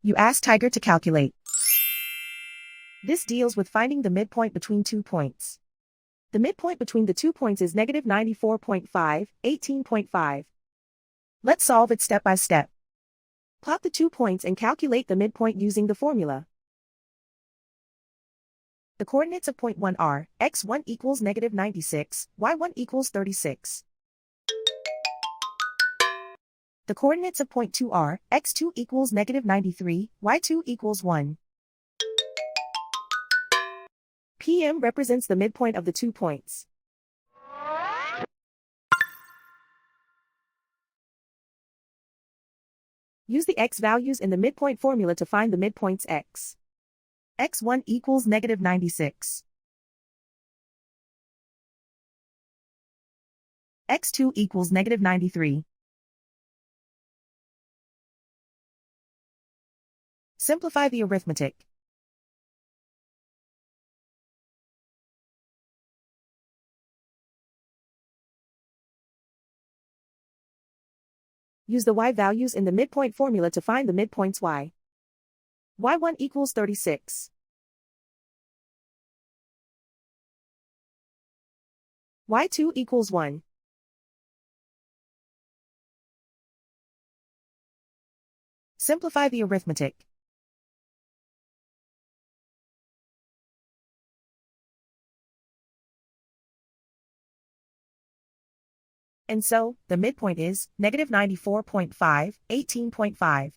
You ask Tiger to calculate. This deals with finding the midpoint between 2 points. The midpoint between the 2 points is negative 94.5, 18.5. Let's solve it step by step. Plot the 2 points and calculate the midpoint using the formula. The coordinates of point 1 are, x1 equals negative 96, y1 equals 36. The coordinates of point 2 are, x2 equals negative 93, y2 equals 1. PM represents the midpoint of the 2 points. Use the x values in the midpoint formula to find the midpoints x. x1 equals negative 96. x2 equals negative 93. Simplify the arithmetic. Use the y values in the midpoint formula to find the midpoints y. y1 equals 36. y2 equals 1. Simplify the arithmetic. And so, the midpoint is negative 94.5, 18.5.